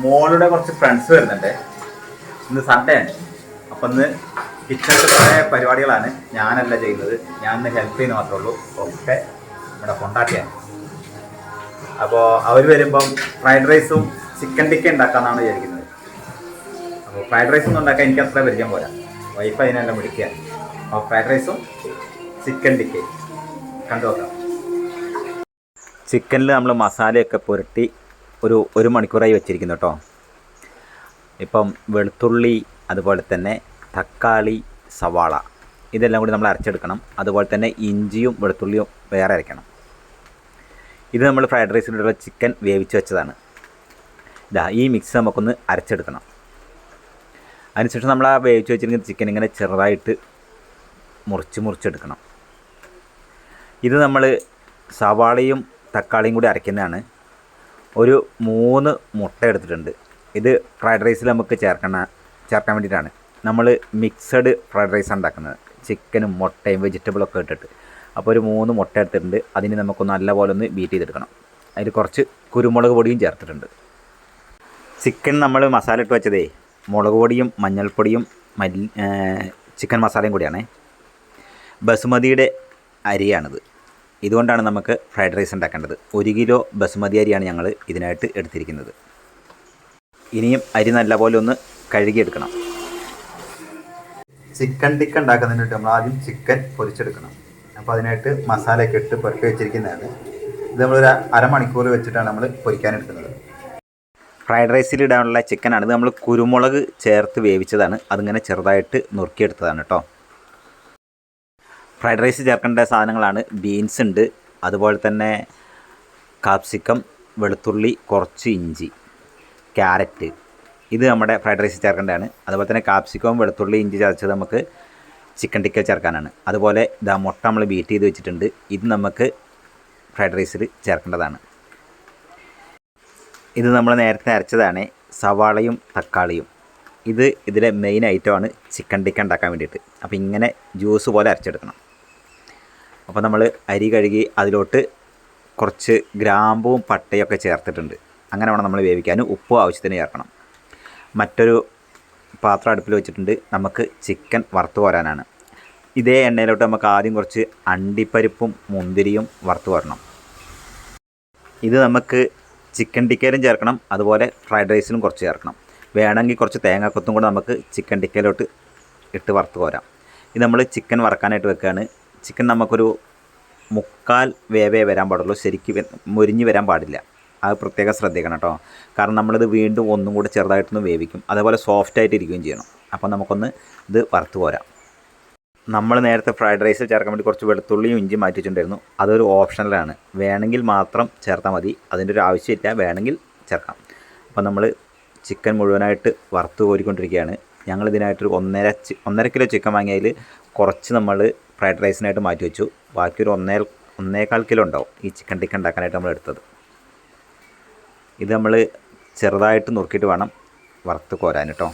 മോളുടെ കുറച്ച് ഫ്രണ്ട്സ് വരുന്നുണ്ട്. ഇന്ന് സൺഡേ ആണ്. അപ്പം ഇന്ന് കിച്ചണിൽ കുറേ പരിപാടികളാണ്. ഞാനല്ല ചെയ്യുന്നത്, ഞാൻ ഇന്ന് ഹെൽപ്പ് ചെയ്യുന്ന മാത്രമേ ഉള്ളൂ. ഒക്കെ നമ്മുടെ കൊണ്ടാട്ടിയാണ്. അപ്പോൾ അവർ വരുമ്പം ഫ്രൈഡ് റൈസും ചിക്കൻ ടിക്ക ഉണ്ടാക്കാമെന്നാണ് വിചാരിക്കുന്നത്. അപ്പോൾ ഫ്രൈഡ് റൈസൊന്നും ഉണ്ടാക്കാൻ എനിക്ക് അത്ര പരിചയം പോരാ. വൈഫ് അതിനെല്ലാം വിളിക്കുക. അപ്പോൾ ഫ്രൈഡ് റൈസും ചിക്കൻ ടിക്കയും കണ്ടു നോക്കാം. ചിക്കനിൽ നമ്മൾ മസാലയൊക്കെ പുരട്ടി ഒരു മണിക്കൂറായി വെച്ചിരിക്കുന്നു കേട്ടോ. ഇപ്പം വെളുത്തുള്ളി, അതുപോലെ തന്നെ തക്കാളി, സവാള ഇതെല്ലാം കൂടി നമ്മൾ അരച്ചെടുക്കണം. അതുപോലെ തന്നെ ഇഞ്ചിയും വെളുത്തുള്ളിയും വേറെ അരയ്ക്കണം. ഇത് നമ്മൾ ഫ്രൈഡ് റൈസിലുള്ള ചിക്കൻ വേവിച്ച് വെച്ചതാണ്. ഈ മിക്സ് നമുക്കൊന്ന് അരച്ചെടുക്കണം. അതിനുശേഷം നമ്മൾ ആ വേവിച്ച് വെച്ചിരിക്കുന്ന ചിക്കൻ ഇങ്ങനെ ചെറുതായിട്ട് മുറിച്ചെടുക്കണം. ഇത് നമ്മൾ സവാളയും തക്കാളിയും കൂടി അരയ്ക്കുന്നതാണ്. ഒരു 3 മുട്ട എടുത്തിട്ടുണ്ട്. ഇത് ഫ്രൈഡ് റൈസിൽ നമുക്ക് ചേർക്കാൻ വേണ്ടിയിട്ടാണ്. നമ്മൾ മിക്സഡ് ഫ്രൈഡ് റൈസ് ഉണ്ടാക്കുന്നത്, ചിക്കനും മുട്ടയും വെജിറ്റബിളൊക്കെ ഇട്ടിട്ട്. അപ്പോൾ ഒരു 3 മുട്ട എടുത്തിട്ടുണ്ട്. അതിന് നമുക്കൊന്ന് നല്ലപോലെ ഒന്ന് ബീറ്റ് ചെയ്തെടുക്കണം. അതിൽ കുറച്ച് കുരുമുളക് പൊടിയും ചേർത്തിട്ടുണ്ട്. ചിക്കൻ നമ്മൾ മസാല ഇട്ട് വെച്ചതേ മുളക് പൊടിയും മഞ്ഞൾപ്പൊടിയും ചിക്കൻ മസാലയും കൂടിയാണ്. ബസുമതിയുടെ അരിയാണിത്. ഇതുകൊണ്ടാണ് നമുക്ക് ഫ്രൈഡ് റൈസ് ഉണ്ടാക്കേണ്ടത്. 1 കിലോ ബസുമതി അരിയാണ് ഞങ്ങൾ ഇതിനായിട്ട് എടുത്തിരിക്കുന്നത്. ഇനിയും അരി നല്ലപോലെ ഒന്ന് കഴുകിയെടുക്കണം. ചിക്കൻ ടിക്ക ഉണ്ടാക്കുന്നതിന് വേണ്ടി നമ്മൾ ആദ്യം ചിക്കൻ പൊരിച്ചെടുക്കണം. അപ്പോൾ അതിനായിട്ട് മസാലയൊക്കെ ഇട്ട് പുരട്ടി വെച്ചിരിക്കുന്നതാണ്. ഇത് നമ്മളൊരു അരമണിക്കൂർ വെച്ചിട്ടാണ് നമ്മൾ പൊരിക്കാനെടുക്കുന്നത്. ഫ്രൈഡ് റൈസിൽ ഇടാനുള്ള ചിക്കനാണ്. ഇത് നമ്മൾ കുരുമുളക് ചേർത്ത് വേവിച്ചതാണ്. അതിങ്ങനെ ചെറുതായിട്ട് നുറുക്കിയെടുത്തതാണ് കേട്ടോ. ഫ്രൈഡ് റൈസ് ചേർക്കേണ്ട സാധനങ്ങളാണ് ബീൻസ് ഉണ്ട്, അതുപോലെ തന്നെ കാപ്സിക്കം, വെളുത്തുള്ളി, കുറച്ച് ഇഞ്ചി, ക്യാരറ്റ്. ഇത് നമ്മുടെ ഫ്രൈഡ് റൈസ് ചേർക്കേണ്ടതാണ്. അതുപോലെ തന്നെ കാപ്സിക്കവും വെളുത്തുള്ളി ഇഞ്ചി ചതച്ചത് നമുക്ക് ചിക്കൻ ടിക്ക ചേർക്കാനാണ്. അതുപോലെ മുട്ട നമ്മൾ ബീറ്റ് ചെയ്ത് വെച്ചിട്ടുണ്ട്. ഇത് നമുക്ക് ഫ്രൈഡ് റൈസിൽ ചേർക്കേണ്ടതാണ്. ഇത് നമ്മൾ നേരത്തെ അരച്ചതാണ്, സവാളയും തക്കാളിയും. ഇതിലെ മെയിൻ ഐറ്റമാണ് ചിക്കൻ ടിക്ക ഉണ്ടാക്കാൻ വേണ്ടിയിട്ട്. അപ്പോൾ ഇങ്ങനെ ജ്യൂസ് പോലെ അരച്ചെടുക്കണം. അപ്പോൾ നമ്മൾ അരി കഴുകി അതിലോട്ട് കുറച്ച് ഗ്രാമ്പും പട്ടയൊക്കെ ചേർത്തിട്ടുണ്ട്. അങ്ങനെ വേണം നമ്മൾ വേവിക്കാൻ. ഉപ്പും ആവശ്യത്തിന് ചേർക്കണം. മറ്റൊരു പാത്രം അടുപ്പിൽ വെച്ചിട്ടുണ്ട്. നമുക്ക് ചിക്കൻ വറുത്ത് കോരാനാണ്. ഇതേ എണ്ണയിലോട്ട് നമുക്ക് ആദ്യം കുറച്ച് അണ്ടിപ്പരിപ്പും മുന്തിരിയും വറുത്ത് കോരണം. ഇത് നമുക്ക് ചിക്കൻ ടിക്കയിലും ചേർക്കണം, അതുപോലെ ഫ്രൈഡ് റൈസിലും കുറച്ച് ചേർക്കണം. വേണമെങ്കിൽ കുറച്ച് തേങ്ങാക്കൊത്തും കൂടെ നമുക്ക് ചിക്കൻ ടിക്കയിലോട്ട് ഇട്ട് വറുത്ത് കോരാം. ഇത് നമ്മൾ ചിക്കൻ വറക്കാനായിട്ട് വെക്കുകയാണ്. ചിക്കൻ നമുക്കൊരു 3/4 വേവേ വരാൻ പാടുള്ളൂ. ശരിക്കും മുരിഞ്ഞ് വരാൻ പാടില്ല. അത് പ്രത്യേകം ശ്രദ്ധിക്കണം കേട്ടോ. കാരണം നമ്മളിത് വീണ്ടും ഒന്നും കൂടെ ചെറുതായിട്ടൊന്ന് വേവിക്കും. അതേപോലെ സോഫ്റ്റായിട്ട് ഇരിക്കുകയും ചെയ്യണം. അപ്പോൾ നമുക്കൊന്ന് ഇത് വറുത്ത് പോരാം. നമ്മൾ നേരത്തെ ഫ്രൈഡ് റൈസിൽ ചേർക്കാൻ വേണ്ടി കുറച്ച് വെളുത്തുള്ളിയും ഇഞ്ചി മാറ്റി വെച്ചിട്ടുണ്ടായിരുന്നു. അതൊരു ഓപ്ഷണലാണ്. വേണമെങ്കിൽ മാത്രം ചേർത്താൽ മതി. അതിൻ്റെ ഒരു ആവശ്യമില്ല, വേണമെങ്കിൽ ചേർക്കാം. അപ്പോൾ നമ്മൾ ചിക്കൻ മുഴുവനായിട്ട് വറുത്ത് കോരിക്കൊണ്ടിരിക്കുകയാണ്. ഞങ്ങളിതിനായിട്ടൊരു 1.5 കിലോ ചിക്കൻ വാങ്ങിയതിൽ കുറച്ച് നമ്മൾ ഫ്രൈഡ് റൈസിനായിട്ട് മാറ്റി വെച്ചു. ബാക്കി ഒരു 1.25 കിലോ ഉണ്ടാവും ഈ ചിക്കൻ ടിക്ക ഉണ്ടാക്കാനായിട്ട് നമ്മൾ എടുത്തത്. ഇത് നമ്മൾ ചെറുതായിട്ട് നുറുക്കിയിട്ട് വേണം വറുത്ത് കോരാൻ കേട്ടോ.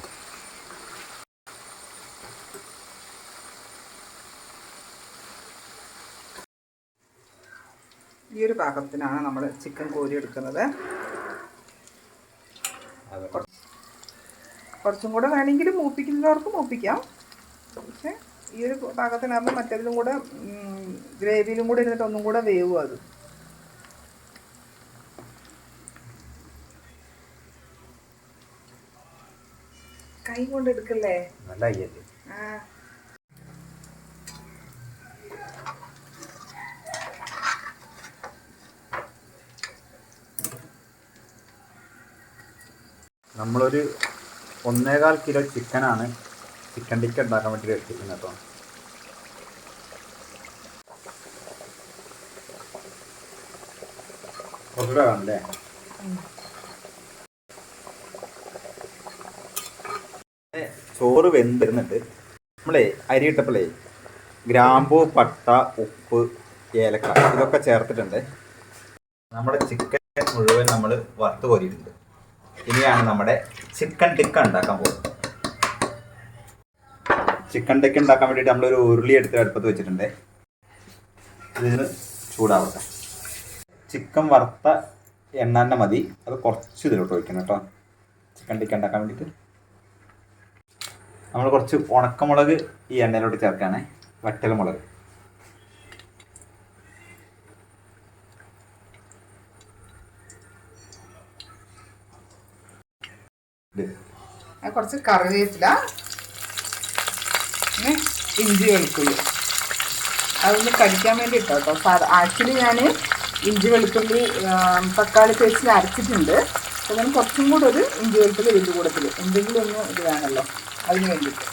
ഈ ഒരു പാകത്തിനാണ് നമ്മൾ ചിക്കൻ കോരി എടുക്കുന്നത്. കുറച്ചും കൂടെ വേണമെങ്കിൽ മൂപ്പിക്കുന്നവർക്ക് മൂപ്പിക്കാം. പക്ഷേ ഈ ഒരു പാകത്തിനാകുമ്പോൾ മറ്റേതിലും കൂടെ ഗ്രേവിയിലും കൂടെ ഇരുന്നിട്ട് ഒന്നും കൂടെ വേവും. അത് കൈ കൊണ്ട് എടുക്കല്ലേ, നല്ല അയ്യല്ലേ. നമ്മളൊരു 1.25 കിലോ ചിക്കനാണ് ചിക്കൻ ടിക്ക ഉണ്ടാക്കാൻ വേണ്ടി എടുത്തിരിക്കുന്നത് കേട്ടോ. കുറച്ചുകൂടെ വേണല്ലേ. ചോറ് വെന്തിരുന്നുണ്ട്. നമ്മളേ അരി ഇട്ടപ്പോഴേ ഗ്രാമ്പൂ, പട്ട, ഉപ്പ്, ഏലക്ക ഇതൊക്കെ ചേർത്തിട്ടുണ്ട്. നമ്മുടെ ചിക്കൻ മുഴുവൻ നമ്മൾ വറുത്ത് കോരിയിട്ടുണ്ട്. ഇനിയാണ് നമ്മുടെ ചിക്കൻ ടിക്ക ഉണ്ടാക്കാൻ പോകുന്നത്. ചിക്കൻ ടിക്ക ഉണ്ടാക്കാൻ വേണ്ടിയിട്ട് നമ്മളൊരു ഉരുളി എടുത്ത് അടുപ്പത്ത് വെച്ചിട്ടുണ്ട്. ഇതിന് ചൂടാവട്ടെ. ചിക്കൻ വറുത്ത എണ്ണ തന്നെ മതി. അത് കുറച്ച് ഇതിലോട്ട് ഒഴിക്കണം കേട്ടോ. ചിക്കൻ ടിക്ക ഉണ്ടാക്കാൻ വേണ്ടിയിട്ട് നമ്മൾ കുറച്ച് ഉണക്കമുളക് ഈ എണ്ണയിലോട്ട് ചേർക്കുകയാണ്. വറ്റൽമുളക്. കുറച്ച് കറിവേപ്പില, പിന്നെ ഇഞ്ചി വെളുത്തുള്ളി. അതൊന്ന് കടിക്കാൻ വേണ്ടി ഇട്ടോ കേട്ടോ. ആക്ച്വലി ഞാൻ ഇഞ്ചി വെളുത്തുള്ളി തക്കാളി പേസ്റ്റിൽ അരച്ചിട്ടുണ്ട്. അപ്പോൾ ഞാൻ കുറച്ചും കൂടെ ഒരു ഇഞ്ചി വെളുത്തുള്ളി ഇതിൻ്റെ കൂടത്തിൽ എന്തെങ്കിലും ഒന്ന് ഇത് വേണമല്ലോ, അതിന് വേണ്ടിയിട്ട്.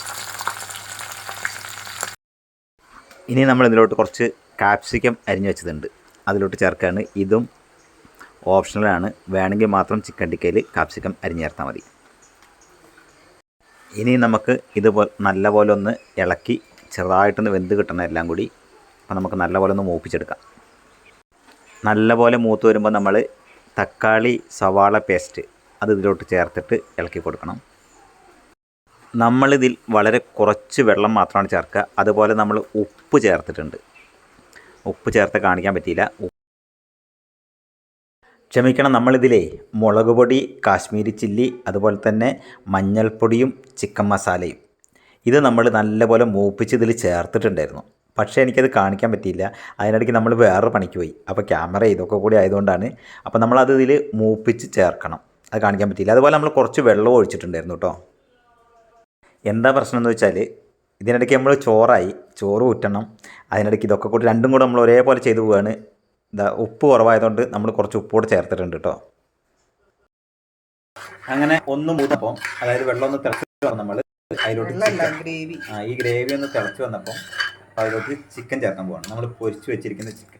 ഇനി നമ്മൾ ഇതിലോട്ട് കുറച്ച് കാപ്സിക്കം അരിഞ്ഞു വെച്ചതുണ്ട്, അതിലോട്ട് ചേർക്കുകയാണ്. ഇതും ഓപ്ഷണലാണ്, വേണമെങ്കിൽ മാത്രം ചിക്കൻ ടിക്കയിൽ കാപ്സിക്കം അരിഞ്ഞ് ചേർത്താൽ മതി. ഇനി നമുക്ക് ഇതുപോലെ നല്ലപോലെ ഒന്ന് ഇളക്കി ചെറുതായിട്ടൊന്ന് വെന്ത് കിട്ടണം എല്ലാം കൂടി. അപ്പോൾ നമുക്ക് നല്ലപോലെ ഒന്ന് മൂപ്പിച്ചെടുക്കാം. നല്ലപോലെ മൂത്ത് വരുമ്പോൾ നമ്മൾ തക്കാളി സവാള പേസ്റ്റ് അത് ഇതിലോട്ട് ചേർത്തിട്ട് ഇളക്കി കൊടുക്കണം. നമ്മളിതിൽ വളരെ കുറച്ച് വെള്ളം മാത്രമാണ് ചേർക്കുക. അതുപോലെ നമ്മൾ ഉപ്പ് ചേർത്തിട്ടുണ്ട്. ഉപ്പ് ചേർത്ത് കാണിക്കാൻ പറ്റിയില്ല, ക്ഷമിക്കണം. നമ്മളിതിലേ മുളക് പൊടി, കാശ്മീരി ചില്ലി, അതുപോലെ തന്നെ മഞ്ഞൾപ്പൊടിയും ചിക്കൻ മസാലയും ഇത് നമ്മൾ നല്ലപോലെ മൂപ്പിച്ച് ഇതിൽ ചേർത്തിട്ടുണ്ടായിരുന്നു. പക്ഷേ എനിക്കത് കാണിക്കാൻ പറ്റിയില്ല. അതിനിടയ്ക്ക് നമ്മൾ വേറെ പണിക്ക് പോയി. അപ്പോൾ ക്യാമറ ഇതൊക്കെ കൂടി ആയതുകൊണ്ടാണ്. അപ്പോൾ നമ്മളത് ഇതിൽ മൂപ്പിച്ച് ചേർക്കണം, അത് കാണിക്കാൻ പറ്റിയില്ല. അതുപോലെ നമ്മൾ കുറച്ച് വെള്ളം ഒഴിച്ചിട്ടുണ്ടായിരുന്നു കേട്ടോ. എന്താ പ്രശ്നം എന്ന് വെച്ചാൽ ഇതിനിടയ്ക്ക് നമ്മൾ ചോറ് ഊറ്റണം. അതിനിടയ്ക്ക് ഇതൊക്കെ കൂടി രണ്ടും കൂടെ നമ്മൾ ഒരേപോലെ ചെയ്തു പോവുകയാണ്. ഉപ്പ് കുറവായതുകൊണ്ട് നമ്മൾ കുറച്ച് ഉപ്പോടെ ചേർത്തിട്ടുണ്ട് കേട്ടോ. അങ്ങനെ ഒന്ന് മൂന്നപ്പം, അതായത് വെള്ളം ഒന്ന് തിളച്ച് നമ്മൾ അതിലോട്ട് ഈ ഗ്രേവി ഒന്ന് തിളച്ച് വന്നപ്പം അതിലോട്ട് ചിക്കൻ ചേർക്കാൻ പോവാണ്. നമ്മൾ പൊരിച്ച് വെച്ചിരിക്കുന്ന ചിക്കൻ.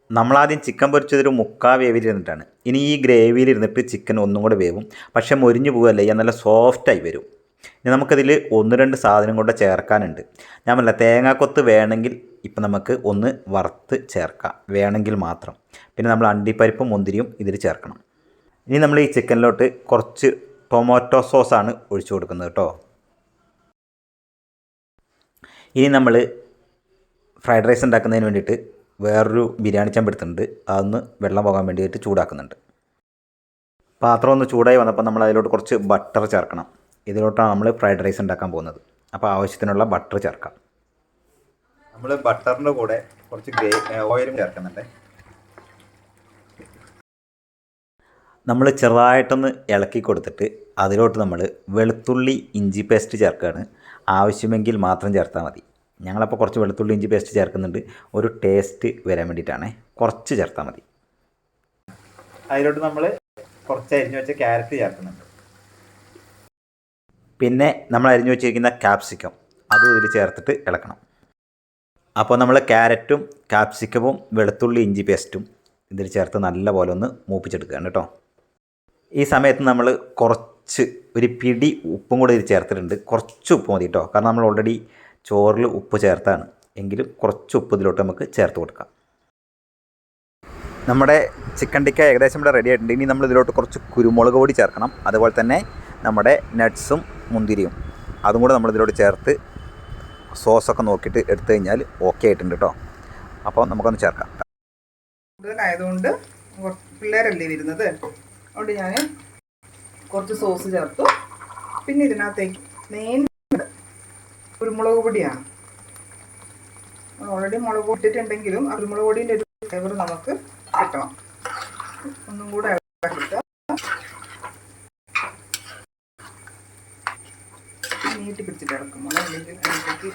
നമ്മളാദ്യം ചിക്കൻ പൊരിച്ചതൊരു മുക്കാൽ വേവിലിരുന്നിട്ടാണ്. ഇനി ഈ ഗ്രേവിയിലിരുന്നിട്ട് ചിക്കൻ ഒന്നും കൂടെ വേവും. പക്ഷേ മൊരിഞ്ഞു പോവുകയല്ല, ഞാൻ നല്ല സോഫ്റ്റായി വരും. ഇനി നമുക്കതിൽ 1-2 സാധനം കൂടെ ചേർക്കാനുണ്ട്. ഞാൻ പറഞ്ഞില്ല, തേങ്ങാക്കൊത്ത് വേണമെങ്കിൽ ഇപ്പം നമുക്ക് ഒന്ന് വറുത്ത് ചേർക്കാം, വേണമെങ്കിൽ മാത്രം. പിന്നെ നമ്മൾ അണ്ടിപ്പരിപ്പും മുന്തിരിയും ഇതിൽ ചേർക്കണം. ഇനി നമ്മൾ ഈ ചിക്കനിലോട്ട് കുറച്ച് ടൊമാറ്റോ സോസാണ് ഒഴിച്ചു കൊടുക്കുന്നത് കേട്ടോ. ഇനി നമ്മൾ ഫ്രൈഡ് റൈസ് ഉണ്ടാക്കുന്നതിന് വേണ്ടിയിട്ട് വേറൊരു ബിരിയാണി ചെമ്പ് എടുത്തിട്ടുണ്ട്. അതൊന്ന് വെള്ളം പോകാൻ വേണ്ടിയിട്ട് ചൂടാക്കുന്നുണ്ട്. പാത്രം ഒന്ന് ചൂടായി വന്നപ്പോൾ നമ്മൾ അതിലോട്ട് കുറച്ച് ബട്ടർ ചേർക്കണം. ഇതിലോട്ടാണ് നമ്മൾ ഫ്രൈഡ് റൈസ് ഉണ്ടാക്കാൻ പോകുന്നത്. അപ്പോൾ ആവശ്യത്തിനുള്ള ബട്ടർ ചേർക്കാം. നമ്മൾ ബട്ടറിൻ്റെ കൂടെ കുറച്ച് ഓയിലും ചേർക്കുന്നുണ്ട്. നമ്മൾ ചെറുതായിട്ടൊന്ന് ഇളക്കി കൊടുത്തിട്ട് അതിലോട്ട് നമ്മൾ വെളുത്തുള്ളി ഇഞ്ചി പേസ്റ്റ് ചേർക്കുകയാണ്. ആവശ്യമെങ്കിൽ മാത്രം ചേർത്താൽ മതി. ഞങ്ങളപ്പോൾ കുറച്ച് വെളുത്തുള്ളി ഇഞ്ചി പേസ്റ്റ് ചേർക്കുന്നുണ്ട്, ഒരു ടേസ്റ്റ് വരാൻ വേണ്ടിയിട്ടാണ്. കുറച്ച് ചേർത്താൽ മതി. അതിലോട്ട് നമ്മൾ കുറച്ച് അരിഞ്ഞു വെച്ച ക്യാരറ്റ് ചേർക്കുന്നുണ്ട്. പിന്നെ നമ്മൾ അരിഞ്ഞു വെച്ചിരിക്കുന്ന ക്യാപ്സിക്കം അതും ഇതിൽ ചേർത്തിട്ട് ഇളക്കണം. അപ്പോൾ നമ്മൾ ക്യാരറ്റും ക്യാപ്സിക്കവും വെളുത്തുള്ളി ഇഞ്ചി പേസ്റ്റും ഇതിൽ ചേർത്ത് നല്ലപോലെ ഒന്ന് മൂപ്പിച്ചെടുക്കുകയാണ് കേട്ടോ. ഈ സമയത്ത് നമ്മൾ കുറച്ച് ഒരു പിടി ഉപ്പും കൂടെ ഇതിൽ ചേർത്തിട്ടുണ്ട്. കുറച്ച് ഉപ്പ് മതി കേട്ടോ, കാരണം നമ്മൾ ഓൾറെഡി ചോറിൽ ഉപ്പ് ചേർത്താണ്. എങ്കിലും കുറച്ച് ഉപ്പ് ഇതിലോട്ട് നമുക്ക് ചേർത്ത് കൊടുക്കാം. നമ്മുടെ ചിക്കൻ ടിക്ക ഏകദേശം ഇവിടെ റെഡി ആയിട്ടുണ്ട്. ഇനി നമ്മൾ ഇതിലോട്ട് കുറച്ച് കുരുമുളക് പൊടി ചേർക്കണം. അതുപോലെ തന്നെ നമ്മുടെ നട്ട്സും മുന്തിരിയും അതും കൂടെ നമ്മൾ ഇതിലോട്ട് ചേർത്ത് സോസൊക്കെ നോക്കിയിട്ട് എടുത്തു കഴിഞ്ഞാൽ ഓക്കെ ആയിട്ടുണ്ട് കേട്ടോ. അപ്പോൾ നമുക്കൊന്ന് ചേർക്കാം. കൂടുതലായതുകൊണ്ട് പിള്ളേരല്ലേ വരുന്നത്, അതുകൊണ്ട് ഞാൻ കുറച്ച് സോസ് ചേർത്തു. പിന്നെ ഇതിനകത്തേക്ക് മെയിൻ കുരുമുളക് പൊടിയാണ്. ഓൾറെഡി മുളക് പൊട്ടിട്ടുണ്ടെങ്കിലും ആ കുരുമുളക് പൊടിൻ്റെ ഒരു ഫ്ലേവർ നമുക്ക് കിട്ടണം. ഒന്നും കൂടെ കിട്ടുക. നീട്ടി പിടിച്ചിട്ട് ഇറക്കുമ്പോൾ അല്ലെങ്കിൽ അതിലേക്ക്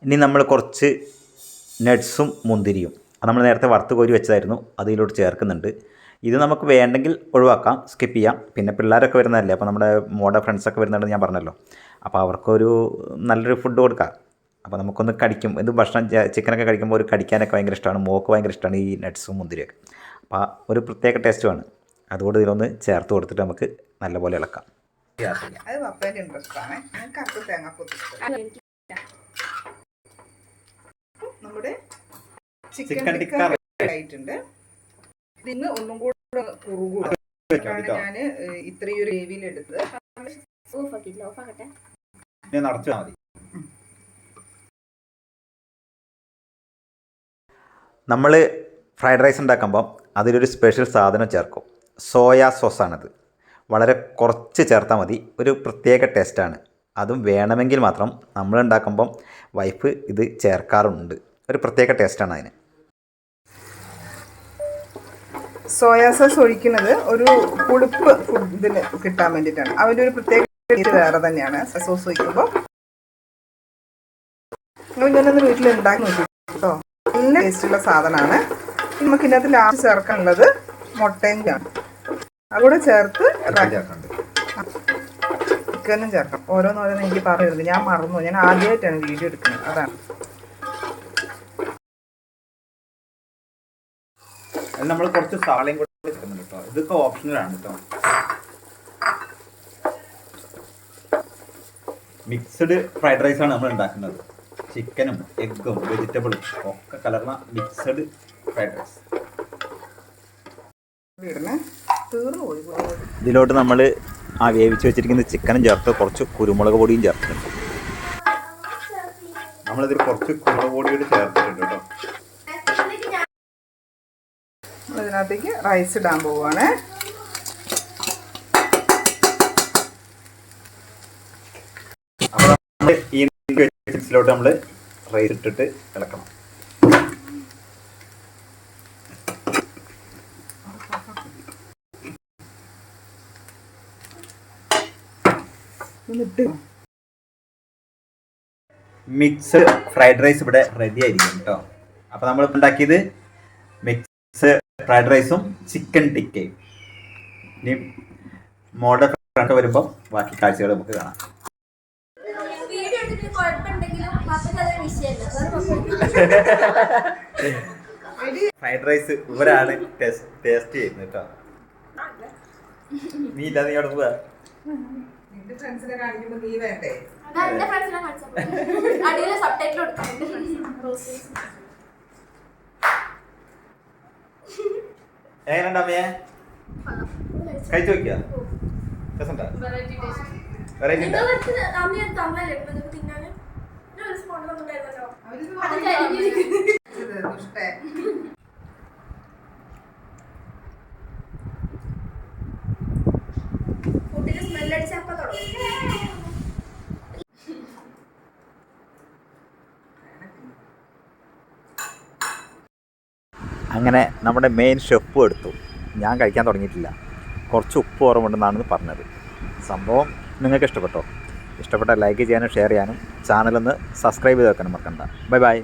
ഇനി നമ്മൾ കുറച്ച് നട്ട്സും മുന്തിരിയും അത് നമ്മൾ നേരത്തെ വറുത്ത് കോരി വെച്ചതായിരുന്നു, അതിലോട്ട് ചേർക്കുന്നുണ്ട്. ഇത് നമുക്ക് വേണ്ടെങ്കിൽ ഒഴിവാക്കാം, സ്കിപ്പ് ചെയ്യാം. പിന്നെ പിള്ളേരൊക്കെ വരുന്നതല്ലേ, അപ്പോൾ നമ്മുടെ മോടെ ഫ്രണ്ട്സൊക്കെ വരുന്നുണ്ടെന്ന് ഞാൻ പറഞ്ഞല്ലോ. അപ്പോൾ അവർക്കൊരു നല്ലൊരു ഫുഡ് കൊടുക്കാം. അപ്പോൾ നമുക്കൊന്ന് കടിക്കും. ഇത് ഭക്ഷണം ചിക്കനൊക്കെ കഴിക്കുമ്പോൾ ഒരു കടിക്കാനൊക്കെ ഭയങ്കര ഇഷ്ടമാണ്. മോൾക്ക് ഭയങ്കര ഇഷ്ടമാണ് ഈ നട്ട്സും മുന്തിരിയൊക്കെ. അപ്പോൾ ഒരു പ്രത്യേക ടേസ്റ്റുമാണ്. അതുകൊണ്ട് ഇതിലൊന്ന് ചേർത്ത് കൊടുത്തിട്ട് നമുക്ക് നല്ലപോലെ ഇളക്കാം. അത് പപ്പേൻ്റെ ഇൻട്രസ്റ്റാണ്. ഞങ്ങൾക്ക് തേങ്ങാക്കൊത്ത് നമ്മുടെ ചിക്കൻ ടിക്ക ആയിട്ടുണ്ട്. ഇതിന്ന് ഒന്നും കൂടെ കുറുകൂടാണ് ഞാൻ ഇത്രയും ഒരു ഗ്രേവിയിൽ എടുത്തത്. നമ്മൾ ഫ്രൈഡ് റൈസ് ഉണ്ടാക്കുമ്പം അതിലൊരു സ്പെഷ്യൽ സാധനം ചേർക്കും. സോയാ സോസാണിത്. വളരെ കുറച്ച് ചേർത്താൽ മതി. ഒരു പ്രത്യേക ടേസ്റ്റാണ്. അതും വേണമെങ്കിൽ മാത്രം നമ്മൾ ഉണ്ടാക്കുമ്പം വൈഫ് ഇത് ചേർക്കാറുണ്ട്. ഒരു പ്രത്യേക ടേസ്റ്റാണ് അതിന്. സോയാ സോസ് ഒഴിക്കുന്നത് ഒരു പുളിപ്പ് ഇതിന് കിട്ടാൻ വേണ്ടിയിട്ടാണ്. അതിൻ്റെ ഒരു പ്രത്യേക ടേസ്റ്റ് വേറെ തന്നെയാണ് സോസ് ഒഴിക്കുമ്പോൾ. നിങ്ങൾ ഇങ്ങനൊന്ന് വീട്ടിൽ ഉണ്ടാക്കി നോക്കി കേട്ടോ. നല്ല ടേസ്റ്റുള്ള സാധനമാണ്. നമുക്ക് ഇതിനകത്ത് ലാസ്റ്റ് ചേർക്കാനുള്ളത് മുട്ടേൻ്റെയാണ്. അതുകൂടെ ചേർത്ത് ചിക്കനും ചേർക്കണം. ഓരോന്നോരോന്ന് എനിക്ക് പറയുന്നത് ഞാൻ മറന്നു. ഞാൻ ആദ്യമായിട്ടാണ് വീഡിയോ എടുക്കുന്നത്, അതാണ്. നമ്മൾ കുറച്ച് സാളയും കൂടെ ചേർക്കുന്നുണ്ട് കേട്ടോ. ഇതൊക്കെ ഓപ്ഷണലാണ് കേട്ടോ. മിക്സ്ഡ് ഫ്രൈഡ് റൈസാണ് നമ്മൾ ഉണ്ടാക്കുന്നത്. ചിക്കനും എഗ്ഗും വെജിറ്റബിളും ഒക്കെ കലർന്ന മിക്സഡ് ഫ്രൈഡ് റൈസ്. ഇതിലോട്ട് നമ്മൾ ആ വേവിച്ച് വെച്ചിരിക്കുന്ന ചിക്കനും ചേർത്ത് കുറച്ച് കുരുമുളക് പൊടിയും ചേർത്തിട്ടുണ്ട്. നമ്മളിതിൽ കുറച്ച് കുരുമുളക് പൊടിയോട് ചേർത്തിട്ടുണ്ട് കേട്ടോ. ഇതിനകത്തേക്ക് റൈസ് ഇടാൻ പോവുകയാണ്. അപ്പോൾ നമ്മൾ ഈ മിക്സിലോട്ട് നമ്മൾ റൈസ് ഇട്ടിട്ട് ഇളക്കണം. മിക്സ് ഫ്രൈഡ് റൈസ് ഇവിടെ റെഡി ആയിരിക്കും കേട്ടോ. അപ്പോൾ നമ്മൾ ഉണ്ടാക്കിയത് മിക്സ് ഫ്രൈഡ് റൈസും ചിക്കൻ ടിക്കയും. ഇനി മോളുടെ ഫ്രണ്ട് വരുമ്പോൾ ബാക്കി കാഴ്ചകൾ നമുക്ക് കാണാം. ഫ്രൈഡ് റൈസ് ഇവരാണ് ടേസ്റ്റ് ചെയ്യുന്നത് കേട്ടോ. നീ ഇല്ല, നീ അവിടെ പോവാ. ഫ്രണ്ട്സിനെ കാണിക്കുമ്പോൾ നീ വേണ്ടേ? എങ്ങനെയുണ്ട് അമ്മയെ? കഴിച്ചു നോക്കിയാ? രസമുണ്ടോ? വെറൈറ്റി ഉണ്ടോ? അങ്ങനെ നമ്മുടെ മെയിൻ ഷെഫും എടുത്തു. ഞാൻ കഴിക്കാൻ തുടങ്ങിയിട്ടില്ല. കുറച്ച് ഉപ്പ് കുറവുണ്ടെന്നാണ് പറഞ്ഞത്. സംഭവം നിങ്ങൾക്ക് ഇഷ്ടപ്പെട്ടോ? ഇഷ്ടപ്പെട്ടാൽ ലൈക്ക് ചെയ്യാനും ഷെയർ ചെയ്യാനും ചാനലൊന്ന് സബ്സ്ക്രൈബ് ചെയ്ത് വെക്കാനും മറക്കണ്ട. Bye bye.